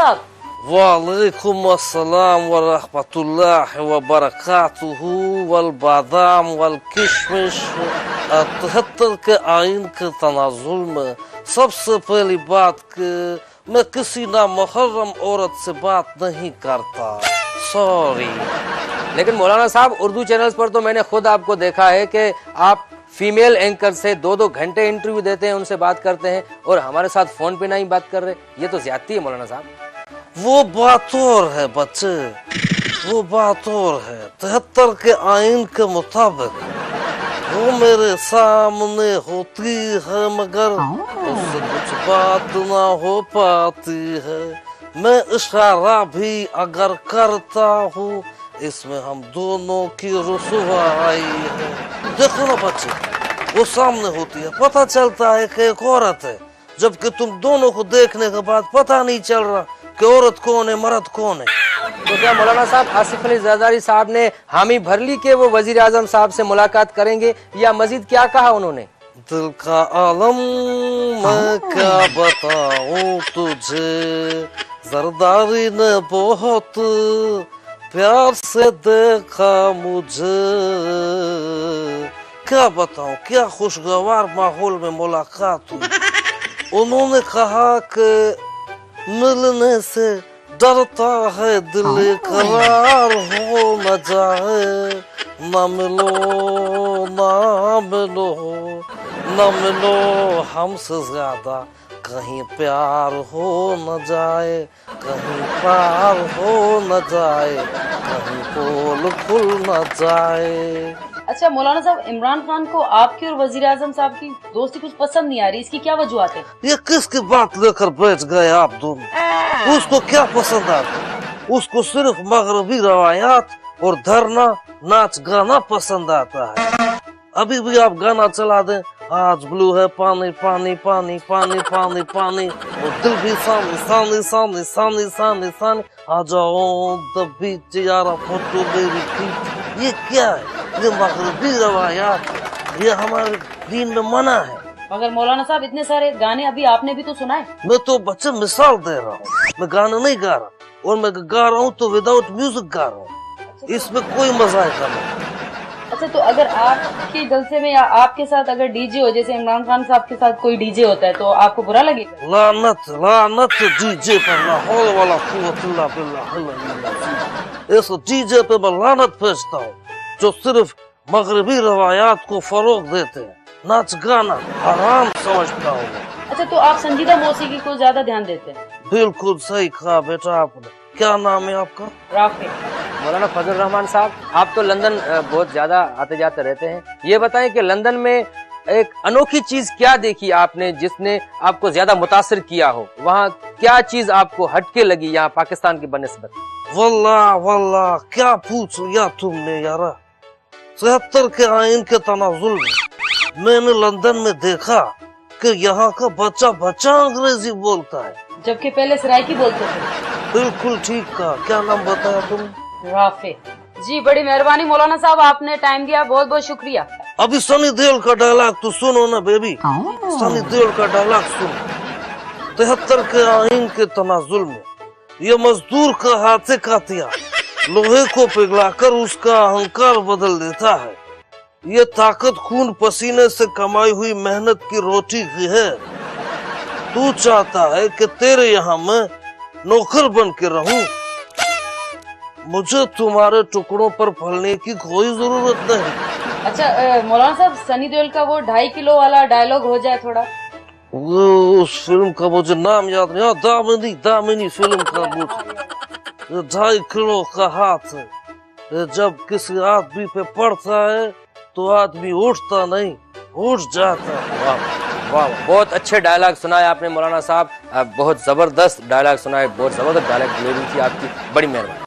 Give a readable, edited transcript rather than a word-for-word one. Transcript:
साहब? वालेकुम अस्सलाम व रहमतुल्लाहि व बरकातुहू वल बादाम वल किशमिश। 73 के आइन के तनाजुल में सबसे पहली बात कि मैं किसी ना मुहर्रम औरत से बात नहीं करता, सॉरी। लेकिन मौलाना साहब, उर्दू चैनल्स पर तो मैंने खुद आपको देखा है कि आप फीमेल एंकर से 2-2 घंटे इंटरव्यू देते हैं, उनसे बात करते हैं, और हमारे साथ फोन पे नहीं बात कर रहे। ये तो ज्यादती है मौलाना साहब। वो बात और है बच्चे, वो बात और है। 73 के आइन के मुताबिक वो मेरे सामने होती है मगर उससे कुछ बात ना हो पाती है। मैं इशारा भी अगर करता हूँ इसमें हम दोनों की रुसवाई है। देखो ना बच्चे, वो सामने होती है, पता चलता है कि एक औरत है, जबकि तुम दोनों को देखने के बाद पता नहीं चल रहा कि औरत कौन है मर्द कौन है। तो क्या मौलाना साहब आसिफ अली जरदारी साहब ने हामी भर ली कि वो वजीर आजम साहब से मुलाकात करेंगे, या मजीद क्या कहा उन्होंने? दिल का आलम मैं क्या बताऊं तुझे, जरदारी ने बहुत प्यार से देखा मुझे। क्या बताऊं, क्या खुशगवार माहौल में मुलाकात हुई। उन्होंने कहा कि मिलने से डरता है दिल, करार हो न जाए, न मिलो ना मिलो, न मिलो हमसे ज्यादा, कहीं प्यार हो न जाए, कहीं पार हो न जाए, कहीं पोल खुल न जाए। अच्छा मौलाना साहब, इमरान खान को आपकी और वजीर आजम साहब की दोस्ती कुछ पसंद नहीं आ रही, इसकी क्या वजूहत है? ये किसकी बात लेकर बैठ गए आप दोनों? उसको क्या पसंद आता? उसको सिर्फ मगरबी रवायात और धरना नाच गाना पसंद आता है। अभी भी आप गाना चला दें, आज ब्लू है पानी पानी पानी पानी पानी पानी, और दिल भी सामने सामने सामने सामने सामने सामने, आ जाओ द बीच यारा फोटो मेरी खींच। ये क्या है? ये मगरबी रवायात, ये हमारे दीन में मना है। मगर मौलाना साहब, इतने सारे गाने अभी आपने भी तो सुनाए। मैं तो बच्चे मिसाल दे रहा हूँ, मैं गाना नहीं गा रहा, और मैं गा रहा हूँ तो विदाउट म्यूजिक गा रहा हूँ, इसमें कोई मजाक नहीं। अच्छा, तो अगर आपके जलसे में या आपके साथ अगर डीजे हो, जैसे इमरान खान साहब के साथ कोई डीजे होता है, तो आपको बुरा लगेगा? लानत लानत डीजे पर, ला हौल वाला कुव्वत इल्ला बिल्लाह। इस डीजे पे मैं लानत भेजता हूँ जो सिर्फ मगरबी रवायात को फरोग देते हैं, नाच गाना हराम समझता हूँ। अच्छा, तो आप संजीदा मौसीकी को ज्यादा ध्यान देते हैं? बिल्कुल सही कहा बेटा आपने। क्या नाम है आपका? राफी। मौलाना फजल रहमान साहब, आप तो लंदन बहुत ज्यादा आते जाते रहते हैं, ये बताएं कि लंदन में एक अनोखी चीज क्या देखी आपने जिसने आपको ज्यादा मुतासिर किया हो? वहाँ क्या चीज आपको हटके लगी यहाँ पाकिस्तान की बनिस्बत? वल्लाह वल्लाह क्या पूछ लिया तुमने यारा। 73 के आइन के तनाजुल में मैंने लंदन में देखा कि यहाँ का बच्चा बच्चा अंग्रेजी बोलता है, जबकि पहले सराइकी बोलते थे। बिल्कुल ठीक कहा। क्या नाम बताया तुमने? राफे जी। बड़ी मेहरबानी मौलाना साहब, आपने टाइम दिया, बहुत बहुत शुक्रिया। अभी सनी देओल का डायलॉग तो सुनो ना बेबी, सनी देओल का डायलॉग सुनो। 73 के आइन के तनाजुल में ये मजदूर का हाथे का हथियार लोहे को पिघलाकर उसका अहंकार बदल देता है। ये ताकत खून पसीने से कमाई हुई मेहनत की रोटी की है। तू चाहता है कि तेरे यहाँ मैं नौकर बन के रहूं, मुझे तुम्हारे टुकड़ों पर फलने की कोई जरूरत नहीं। अच्छा मौलाना साहब, सनी देओल का वो 2.5 किलो वाला डायलॉग हो जाए थोड़ा। वो उस फिल्म का मुझे नाम याद नहीं। हाँ, दामिनी दामिनी फिल्म का वो 2.5 किलो का हाथ है, जब किसी आदमी पे पड़ता है तो आदमी उठता नहीं, उठ जाता। वाह वाह, बहुत अच्छे डायलॉग सुनाए आपने मौलाना साहब, बहुत जबरदस्त डायलॉग सुनाए, बहुत जबरदस्त डायलॉग डिलीवरी थी आपकी, बड़ी मेहरबानी।